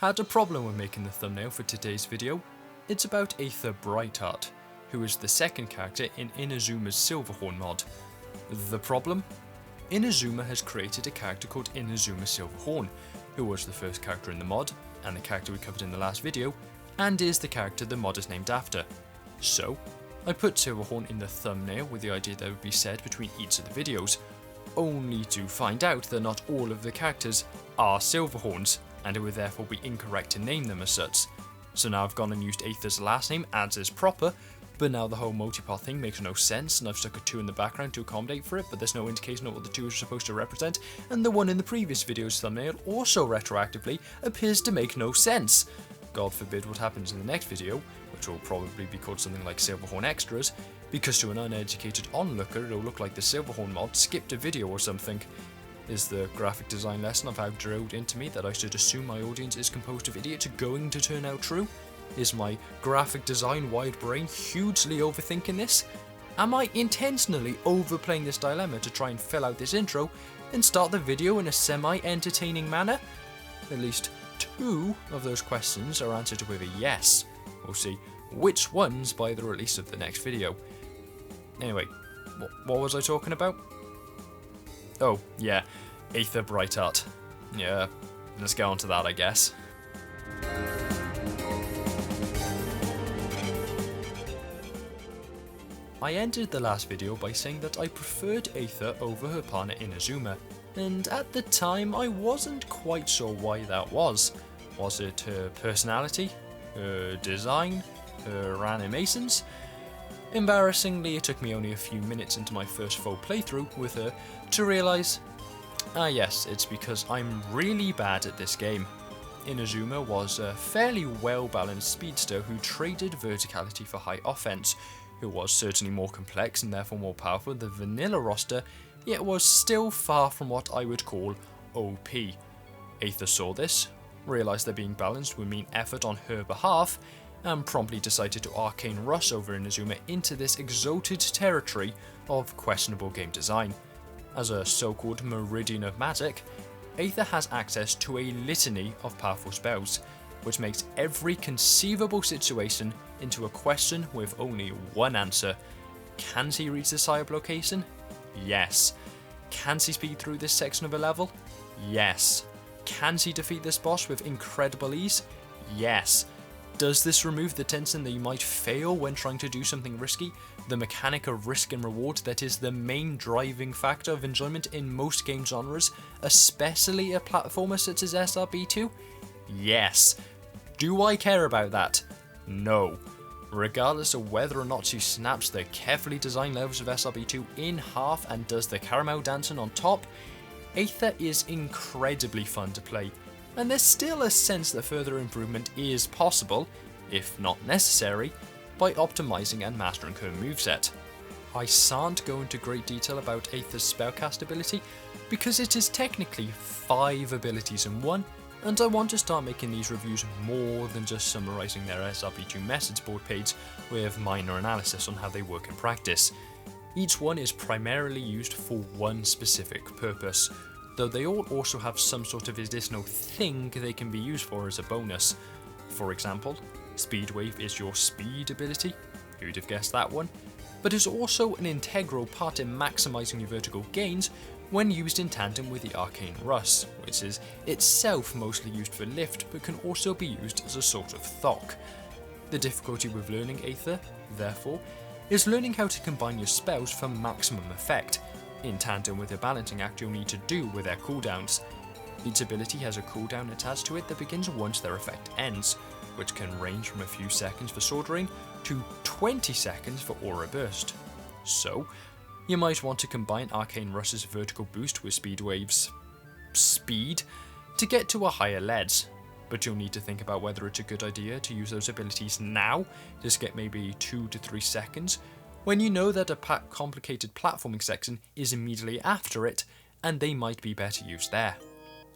Had a problem with making the thumbnail for today's video. It's about Aether Brightheart, who is the second character in Inazuma's Silverhorn mod. The problem? Inazuma has created a character called Inazuma Silverhorn, who was the first character in the mod, and the character we covered in the last video, and is the character the mod is named after. So, I put Silverhorn in the thumbnail with the idea that it would be said between each of the videos, only to find out that not all of the characters are Silverhorns, and it would therefore be incorrect to name them as such. So now I've gone and used Aether's last name as is proper, but now the whole multipath thing makes no sense, and I've stuck a 2 in the background to accommodate for it, but there's no indication of what the 2 is supposed to represent, and the one in the previous video's thumbnail also retroactively appears to make no sense. God forbid what happens in the next video, which will probably be called something like Silverhorn Extras, because to an uneducated onlooker it'll look like the Silverhorn mod skipped a video or something. Is the graphic design lesson I've had drilled into me that I should assume my audience is composed of idiots going to turn out true? Is my graphic design wide brain hugely overthinking this? Am I intentionally overplaying this dilemma to try and fill out this intro and start the video in a semi-entertaining manner? At least 2 of those questions are answered with a yes. We'll see which ones by the release of the next video. Anyway, what was I talking about? Oh, yeah, Aether Brightheart. Yeah, let's get on to that, I guess. I ended the last video by saying that I preferred Aether over her partner Inazuma, and at the time I wasn't quite sure why that was. Was it her personality? Her design? Her animations? Embarrassingly, it took me only a few minutes into my first full playthrough with her to realise, yes, it's because I'm really bad at this game. Inazuma was a fairly well-balanced speedster who traded verticality for high offense, who was certainly more complex and therefore more powerful than the vanilla roster, yet was still far from what I would call OP. Aether saw this, realised that being balanced would mean effort on her behalf, and promptly decided to arcane rush over Inazuma into this exalted territory of questionable game design. As a so-called meridian of magic, Aether has access to a litany of powerful spells, which makes every conceivable situation into a question with only one answer. Can she reach the Psyop location? Yes. Can she speed through this section of a level? Yes. Can she defeat this boss with incredible ease? Yes. Does this remove the tension that you might fail when trying to do something risky? The mechanic of risk and reward that is the main driving factor of enjoyment in most game genres, especially a platformer such as SRB2? Yes. Do I care about that? No. Regardless of whether or not she snaps the carefully designed levels of SRB2 in half and does the caramel dancing on top, Aether is incredibly fun to play. And there's still a sense that further improvement is possible, if not necessary, by optimizing and mastering her moveset. I shan't go into great detail about Aether's spellcast ability, because it is technically 5 abilities in one, and I want to start making these reviews more than just summarizing their SRB2 methods board page with minor analysis on how they work in practice. Each one is primarily used for one specific purpose, though they all also have some sort of additional thing they can be used for as a bonus. For example, Speed Wave is your speed ability, who'd have guessed that one, but is also an integral part in maximizing your vertical gains when used in tandem with the Arcane Rush, which is itself mostly used for lift but can also be used as a sort of thock. The difficulty with learning Aether, therefore, is learning how to combine your spells for maximum effect, in tandem with the balancing act you'll need to do with their cooldowns. Each ability has a cooldown attached to it that begins once their effect ends, which can range from a few seconds for Sword Ring to 20 seconds for Aura Burst. So, you might want to combine Arcane Rush's vertical boost with Speed Wave's speed to get to a higher ledge, but you'll need to think about whether it's a good idea to use those abilities now, just get maybe 2 to 3 seconds, when you know that a complicated platforming section is immediately after it, and they might be better used there.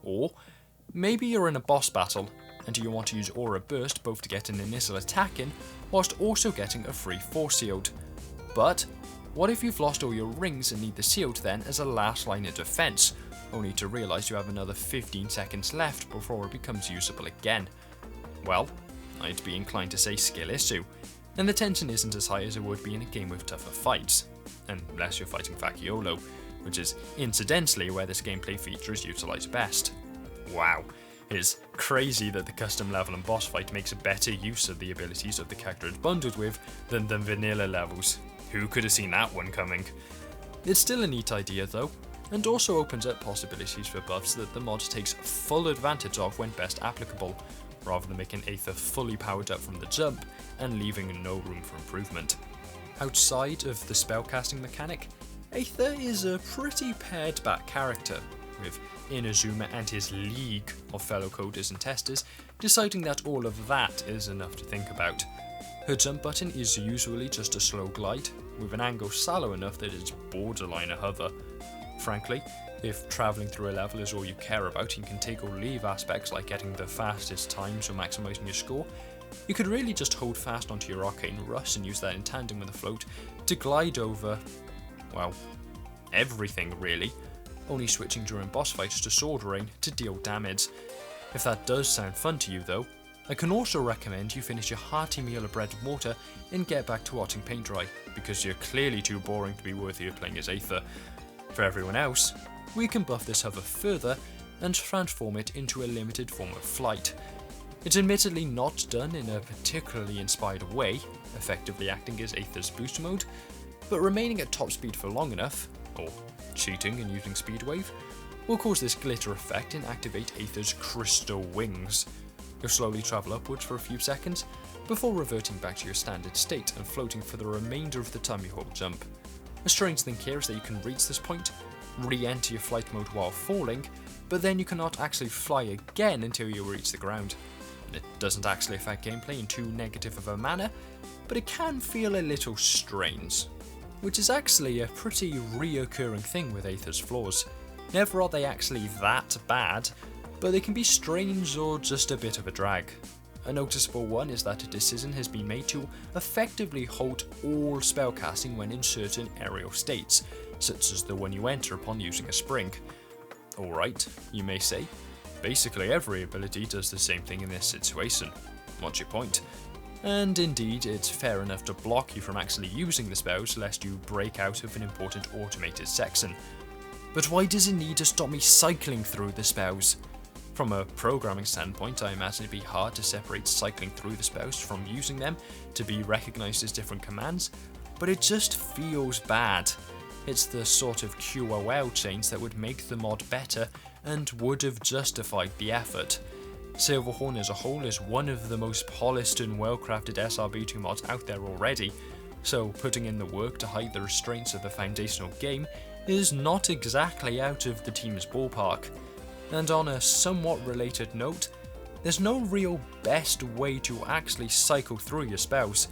Or, maybe you're in a boss battle, and you want to use Aura Burst both to get an initial attack in, whilst also getting a free force shield. But, what if you've lost all your rings and need the shield then as a last line of defense, only to realise you have another 15 seconds left before it becomes usable again. Well, I'd be inclined to say skill issue, and the tension isn't as high as it would be in a game with tougher fights, unless you're fighting Facciolo, which is incidentally where this gameplay feature is utilised best. Wow, it's crazy that the custom level and boss fight makes a better use of the abilities of the character it's bundled with than the vanilla levels. Who could have seen that one coming? It's still a neat idea though, and also opens up possibilities for buffs that the mod takes full advantage of when best applicable, rather than making Aether fully powered up from the jump and leaving no room for improvement. Outside of the spellcasting mechanic, Aether is a pretty pared back character, with Inazuma and his league of fellow coders and testers deciding that all of that is enough to think about. Her jump button is usually just a slow glide, with an angle shallow enough that it's borderline a hover. Frankly, if travelling through a level is all you care about and can take or leave aspects like getting the fastest times or maximising your score, you could really just hold fast onto your arcane rush and use that in tandem with a float to glide over, well, everything really, only switching during boss fights to sword rain to deal damage. If that does sound fun to you though, I can also recommend you finish your hearty meal of bread and water and get back to watching paint dry, because you're clearly too boring to be worthy of playing as Aether. For everyone else, we can buff this hover further and transform it into a limited form of flight. It's admittedly not done in a particularly inspired way, effectively acting as Aether's boost mode, but remaining at top speed for long enough, or cheating and using speedwave, will cause this glitter effect and activate Aether's crystal wings. You'll slowly travel upwards for a few seconds, before reverting back to your standard state and floating for the remainder of the time you hold jump. A strange thing here is that you can reach this point, re-enter your flight mode while falling, but then you cannot actually fly again until you reach the ground. It doesn't actually affect gameplay in too negative of a manner, but it can feel a little strange, which is actually a pretty reoccurring thing with Aether's flaws. Never are they actually that bad, but they can be strange or just a bit of a drag. A noticeable one is that a decision has been made to effectively halt all spellcasting when in certain aerial states, such as the one you enter upon using a spring. Alright, you may say. Basically every ability does the same thing in this situation. What's your point? And indeed, it's fair enough to block you from actually using the spells lest you break out of an important automated section. But why does it need to stop me cycling through the spells? From a programming standpoint, I imagine it'd be hard to separate cycling through the spells from using them to be recognised as different commands, but it just feels bad. It's the sort of QOL change that would make the mod better and would have justified the effort. Silverhorn as a whole is one of the most polished and well-crafted SRB2 mods out there already, so putting in the work to hide the restraints of the foundational game is not exactly out of the team's ballpark. And on a somewhat related note, there's no real best way to actually cycle through your spells.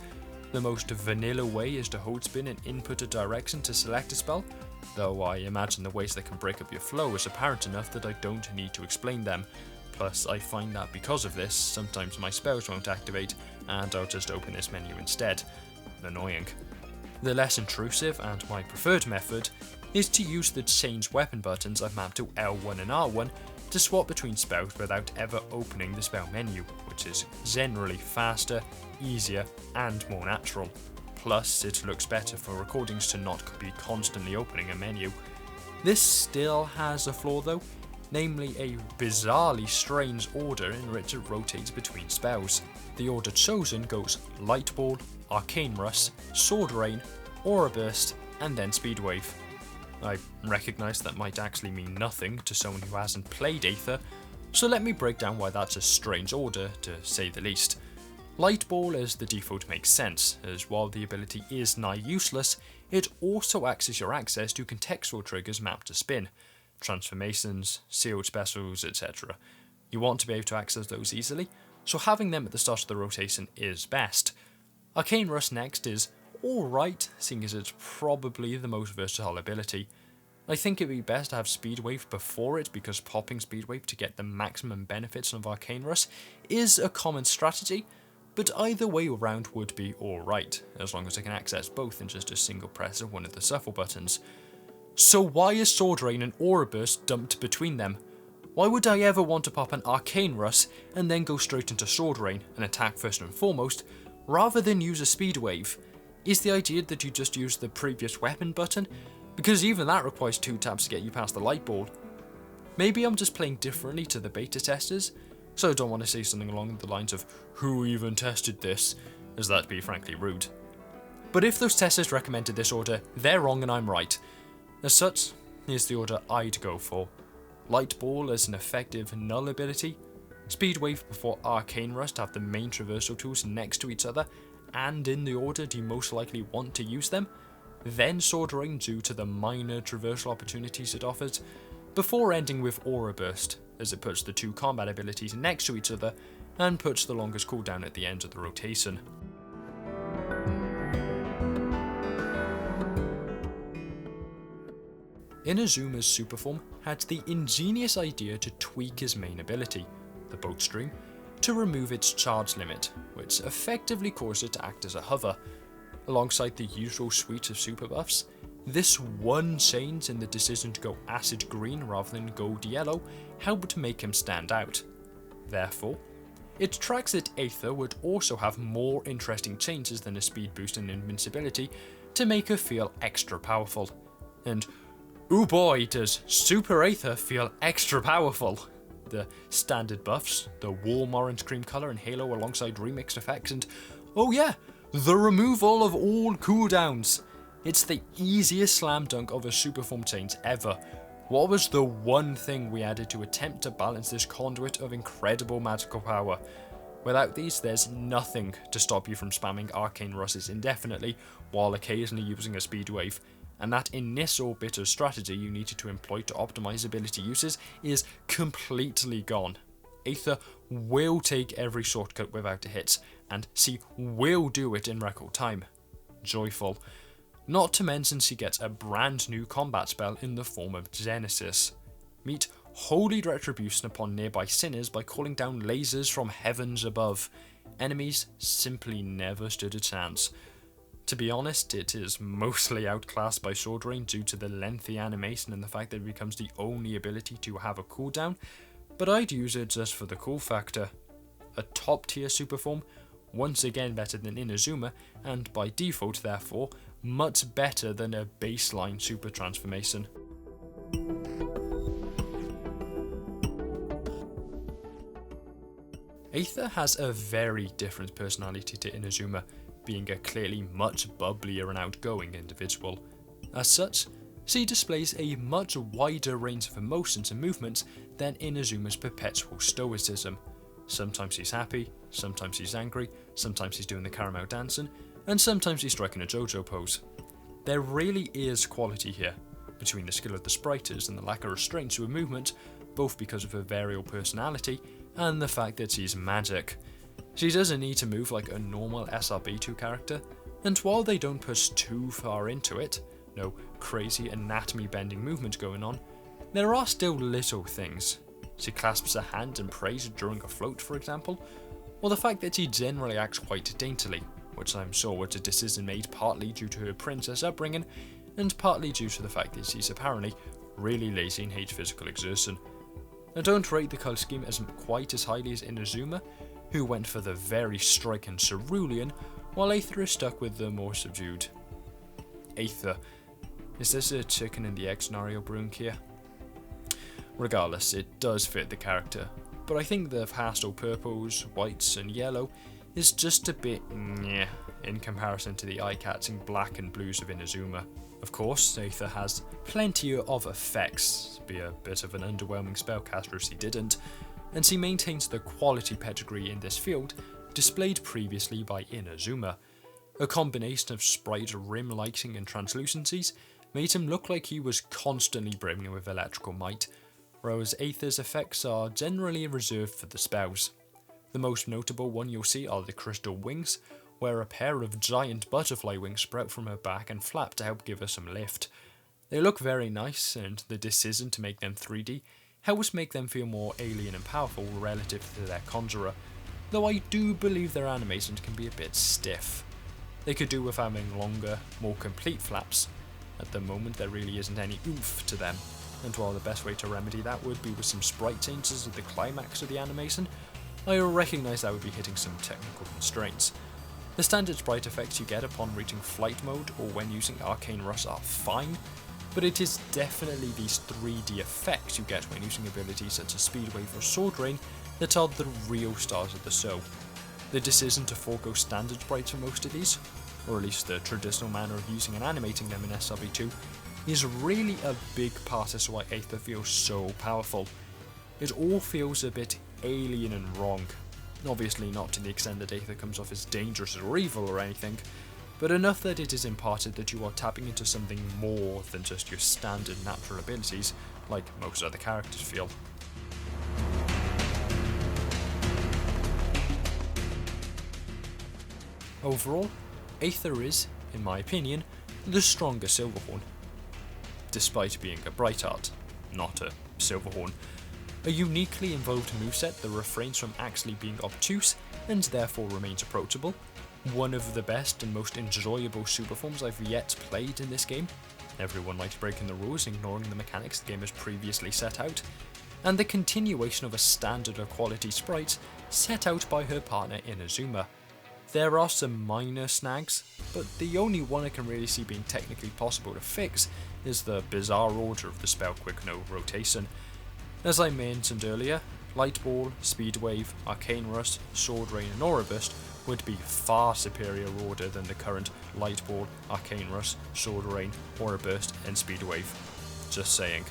The most vanilla way is to hold spin and input a direction to select a spell, though I imagine the ways that can break up your flow is apparent enough that I don't need to explain them. Plus, I find that because of this, sometimes my spells won't activate, and I'll just open this menu instead. Annoying. The less intrusive and my preferred method is to use the change weapon buttons I've mapped to L1 and R1 to swap between spells without ever opening the spell menu, which is generally faster, easier, and more natural. Plus, it looks better for recordings to not be constantly opening a menu. This still has a flaw though, namely a bizarrely strange order in which it rotates between spells. The order chosen goes Light Ball, Arcane Rush, Sword Rain, Aura Burst, and then Speedwave. I recognise that might actually mean nothing to someone who hasn't played Aether, so let me break down why that's a strange order, to say the least. Light Ball as the default makes sense, as while the ability is nigh useless, it also acts as your access to contextual triggers mapped to spin, transformations, sealed specials, etc. You want to be able to access those easily, so having them at the start of the rotation is best. Arcane Rush next is alright, seeing as it's probably the most versatile ability. I think it would be best to have Speedwave before it, because popping Speedwave to get the maximum benefits of Arcane Rush is a common strategy, but either way around would be alright, as long as I can access both in just a single press of one of the shuffle buttons. So why is Sword Rain and Aura Burst dumped between them? Why would I ever want to pop an Arcane Rust and then go straight into Sword Rain and attack first and foremost, rather than use a Speed Wave? Is the idea that you just use the previous weapon button? Because even that requires 2 taps to get you past the light ball. Maybe I'm just playing differently to the beta testers, so I don't want to say something along the lines of "who even tested this," as that'd be frankly rude. But if those testers recommended this order, they're wrong and I'm right. As such, here's the order I'd go for. Light Ball as an effective null ability, Speed Wave before Arcane Rust to have the main traversal tools next to each other and in the order you most likely want to use them, then Sword Rain due to the minor traversal opportunities it offers, before ending with Aura Burst as it puts the 2 combat abilities next to each other and puts the longest cooldown at the end of the rotation. Inazuma's Superform had the ingenious idea to tweak his main ability, the Boat Stream, to remove its charge limit, which effectively caused it to act as a hover. Alongside the usual suite of super buffs, this one change in the decision to go acid green rather than gold yellow helped make him stand out. Therefore, it tracks that Aether would also have more interesting changes than a speed boost and invincibility to make her feel extra powerful. And ooh boy, does Super Aether feel extra powerful! The standard buffs, the warm orange cream colour in Halo alongside remixed effects, and oh yeah, the removal of all cooldowns! It's the easiest slam dunk of a Superform change ever. What was the one thing we added to attempt to balance this conduit of incredible magical power? Without these, there's nothing to stop you from spamming Arcane Rusts indefinitely, while occasionally using a Speed Wave. And that initial bit of strategy you needed to employ to optimize ability uses is completely gone. Aether will take every shortcut without a hit, and she will do it in record time. Joyful. Not to mention she gets a brand new combat spell in the form of Genesis. Meet Holy Retribution upon nearby sinners by calling down lasers from heavens above. Enemies simply never stood a chance. To be honest, it is mostly outclassed by Sword Rain due to the lengthy animation and the fact that it becomes the only ability to have a cooldown, but I'd use it just for the cool factor. A top tier superform, once again better than Inazuma, and by default therefore, much better than a baseline super transformation. Aether has a very different personality to Inazuma, being a clearly much bubblier and outgoing individual. As such, she displays a much wider range of emotions and movements than Inazuma's perpetual stoicism. Sometimes he's happy, sometimes he's angry, sometimes he's doing the caramel dancing, and sometimes he's striking a JoJo pose. There really is quality here, between the skill of the spriters and the lack of restraint to her movement, both because of her variable personality and the fact that she's magic. She doesn't need to move like a normal SRB2 character, and while they don't push too far into it, no crazy anatomy bending movement going on, there are still little things. She clasps a hand and prays during a float, for example, or the fact that she generally acts quite daintily, which I'm sure was a decision made partly due to her princess upbringing, and partly due to the fact that she's apparently really lazy and hates physical exertion. I don't rate the colour scheme as quite as highly as Inazuma, who went for the very striking cerulean, while Aether is stuck with the more subdued. Aether. Is this a chicken and the egg scenario brewing here? Regardless, it does fit the character, but I think the pastel purples, whites and yellow is just a bit meh in comparison to the eye-catching black and blues of Inazuma. Of course, Aether has plenty of effects, be a bit of an underwhelming spellcaster if she didn't, and she maintains the quality pedigree in this field displayed previously by Inazuma. A combination of sprite rim lighting and translucencies made him look like he was constantly brimming with electrical might, whereas Aether's effects are generally reserved for the spells. The most notable one you'll see are the crystal wings, where a pair of giant butterfly wings sprout from her back and flap to help give her some lift. They look very nice, and the decision to make them 3D helps make them feel more alien and powerful relative to their conjurer, though I do believe their animations can be a bit stiff. They could do with having longer, more complete flaps, At the moment there really isn't any oomph to them, and while the best way to remedy that would be with some sprite changes at the climax of the animation, I recognise that would be hitting some technical constraints. The standard sprite effects you get upon reaching flight mode or when using Arcane Rush are fine, but it is definitely these 3D effects you get when using abilities such as Speed Wave or Sword Rain that are the real stars of the show. The decision to forego standard sprites for most of these, or at least the traditional manner of using and animating them in SRV2, is really a big part as to why Aether feels so powerful. It all feels a bit alien and wrong. Obviously not to the extent that Aether comes off as dangerous or evil or anything, but enough that it is imparted that you are tapping into something more than just your standard natural abilities, like most other characters feel. Overall, Aether is, in my opinion, the stronger Silverhorn. Despite being a Brightheart, not a Silverhorn. A uniquely involved moveset that refrains from actually being obtuse and therefore remains approachable. One of the best and most enjoyable superforms I've yet played in this game. Everyone likes breaking the rules, ignoring the mechanics the game has previously set out. And the continuation of a standard of quality sprites set out by her partner Inazuma. There are some minor snags, but the only one I can really see being technically possible to fix is the bizarre order of the spell quick no rotation. As I mentioned earlier, Light Ball, Speed Wave, Arcane Rush, Sword Rain and Aura Burst would be far superior order than the current Light Ball, Arcane Rush, Sword Rain, Aura Burst and Speed Wave. Just saying.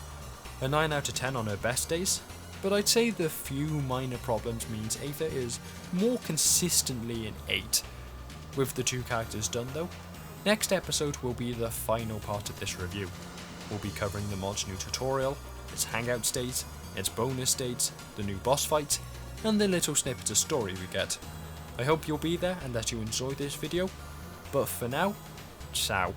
A 9 out of 10 on her best days, but I'd say the few minor problems means Aether is more consistently an 8. With the 2 characters done though, next episode will be the final part of this review. We'll be covering the mod's new tutorial, its hangout stage, its bonus stage, the new boss fight, and the little snippets of story we get. I hope you'll be there and that you enjoy this video, but for now, ciao.